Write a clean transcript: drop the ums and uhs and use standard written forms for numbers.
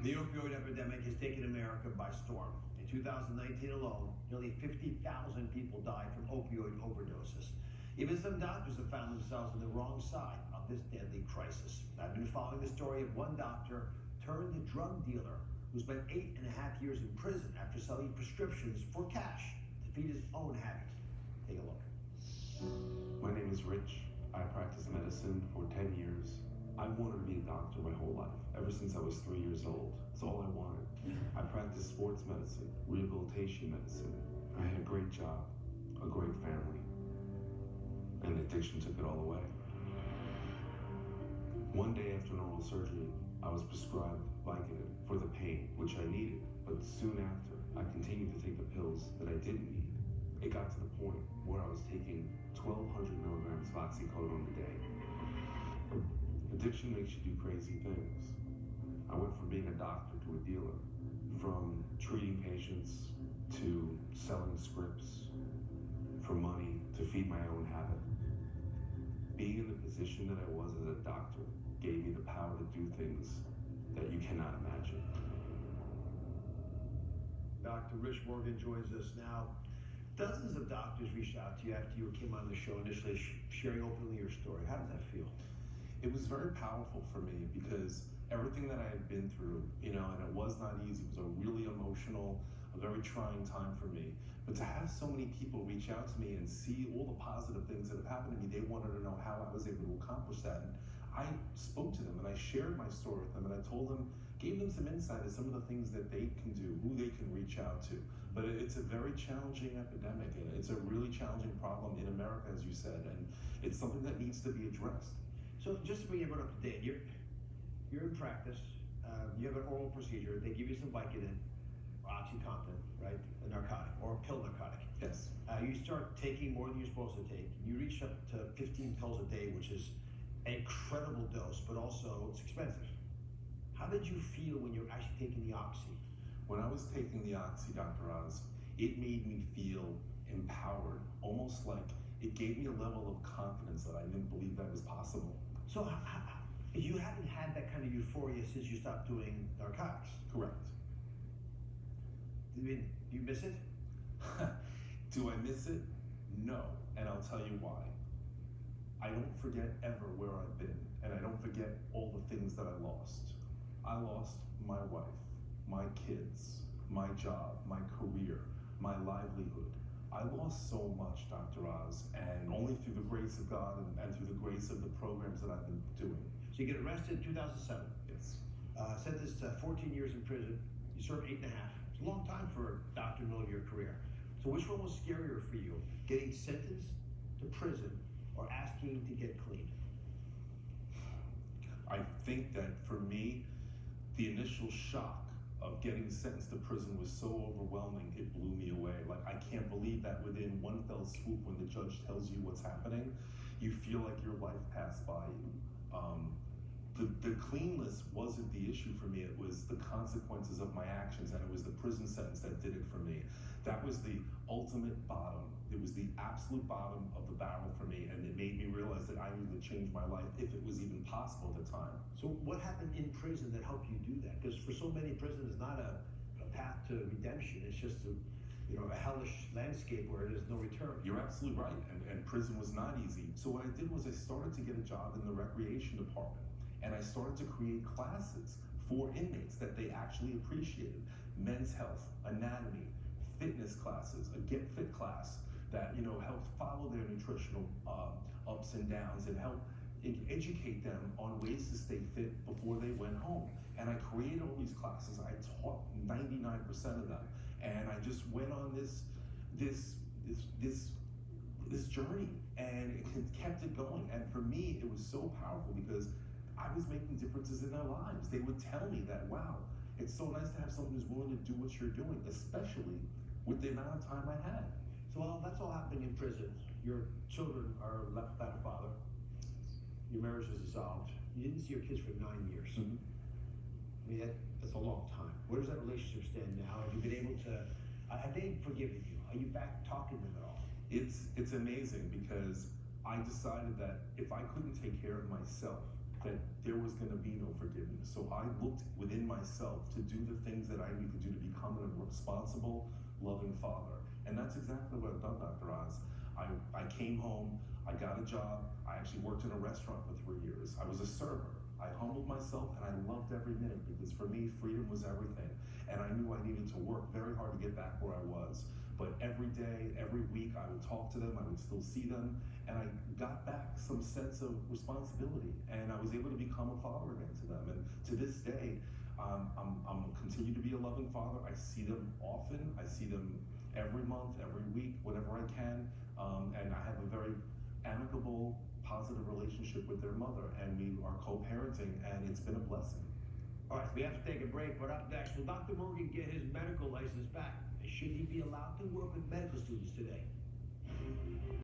The opioid epidemic has taken America by storm. In 2019 alone, nearly 50,000 people died from opioid overdoses. Even some doctors have found themselves on the wrong side of this deadly crisis. I've been following the story of one doctor turned drug dealer who spent 8.5 years in prison after selling prescriptions for cash to feed his own habit. Take a look. My name is Rich. I practiced medicine for 10 years. I wanted to be a doctor my whole life, ever since I was 3 years old. It's all I wanted. I practiced sports medicine, rehabilitation medicine. I had a great job, a great family, and addiction took it all away. One day after an oral surgery, I was prescribed Vicodin for the pain, which I needed, but soon after, I continued to take the pills that I didn't need. It got to the point where I was taking 1,200 milligrams of oxycodone a day. Addiction makes you do crazy things. I went from being a doctor to a dealer, from treating patients to selling scripts for money to feed my own habit. Being in the position that I was as a doctor gave me the power to do things that you cannot imagine. Dr. Rich Morgan joins us now. Dozens of doctors reached out to you after you came on the show initially, sharing openly your story. How does that feel? It was very powerful for me because everything that I had been through, and it was not easy. It was a really emotional, a very trying time for me. But to have so many people reach out to me and see all the positive things that have happened to me, they wanted to know how I was able to accomplish that. And I spoke to them and I shared my story with them and I told them, gave them some insight as some of the things that they can do, who they can reach out to. But it's a very challenging epidemic and it's a really challenging problem in America, as you said, and it's something that needs to be addressed. So just to bring everyone up to date, you're in practice, you have an oral procedure, they give you some Vicodin, OxyContin, right, a narcotic, or a pill narcotic. Yes. You start taking more than you're supposed to take. You reach up to 15 pills a day, which is an incredible dose, but also it's expensive. How did you feel when you're actually taking the Oxy? When I was taking the Oxy, Dr. Oz, it made me feel empowered, almost like it gave me a level of confidence that I didn't believe that was possible. So you haven't had that kind of euphoria since you stopped doing narcotics? Correct. Do you miss it? Do I miss it? No, and I'll tell you why. I don't forget ever where I've been, and I don't forget all the things that I lost. I lost my wife, my kids, my job, my career, my livelihood. I lost so much, Dr. Oz, and only through the grace of God and through the grace of the programs that I've been doing. So you get arrested in 2007. Yes. Sentenced to 14 years in prison. You serve 8.5. It's a long time for a doctor in the middle of your career. So which one was scarier for you? Getting sentenced to prison or asking to get clean? I think that for me, the initial shock of getting sentenced to prison was so overwhelming, it blew me away. Like, I can't believe that within one fell swoop, when the judge tells you what's happening, you feel like your life passed by you. The clean list wasn't the issue for me, it was the consequences of my actions, and it was the prison sentence that did it for me. That was the ultimate bottom. It was the absolute bottom of the barrel for me, and it made me realize that I needed to change my life if it was even possible at the time. So what happened in prison that helped you do that? Because for so many, prison is not a path to redemption. It's just a hellish landscape where there's no return. You're absolutely right, and prison was not easy. So what I did was I started to get a job in the recreation department, and I started to create classes for inmates that they actually appreciated. Men's health, anatomy, fitness classes, a Get Fit class that helped follow their nutritional ups and downs and help educate them on ways to stay fit before they went home. And I created all these classes. I taught 99% of them, and I just went on this journey, and it kept it going. And for me, it was so powerful because I was making differences in their lives. They would tell me that, wow, it's so nice to have someone who's willing to do what you're doing, especially with the amount of time I had. So that's all happening in prison. Your children are left without a father. Your marriage is dissolved. You didn't see your kids for 9 years. Mm-hmm. I mean, that's a long time. Where does that relationship stand now? Have you been able to, have they forgiven you? Are you back talking to them at all? It's amazing because I decided that if I couldn't take care of myself, that there was going to be no forgiveness. So I looked within myself to do the things that I needed to do to become a responsible, loving father. And that's exactly what I've done, Dr. Oz. I came home, I got a job, I actually worked in a restaurant for 3 years. I was a server. I humbled myself and I loved every minute because for me, freedom was everything. And I knew I needed to work very hard to get back where I was. But every day, every week, I would talk to them, I would still see them, and I got back some sense of responsibility, and I was able to become a father again to them. And to this day, I'm continue to be a loving father. I see them often. I see them every month, every week, whenever I can, and I have a very amicable, positive relationship with their mother, and we are co-parenting, and it's been a blessing. All right, so we have to take a break, but up next, will Dr. Morgan get his medical license back? Should he be allowed to work with medical students today?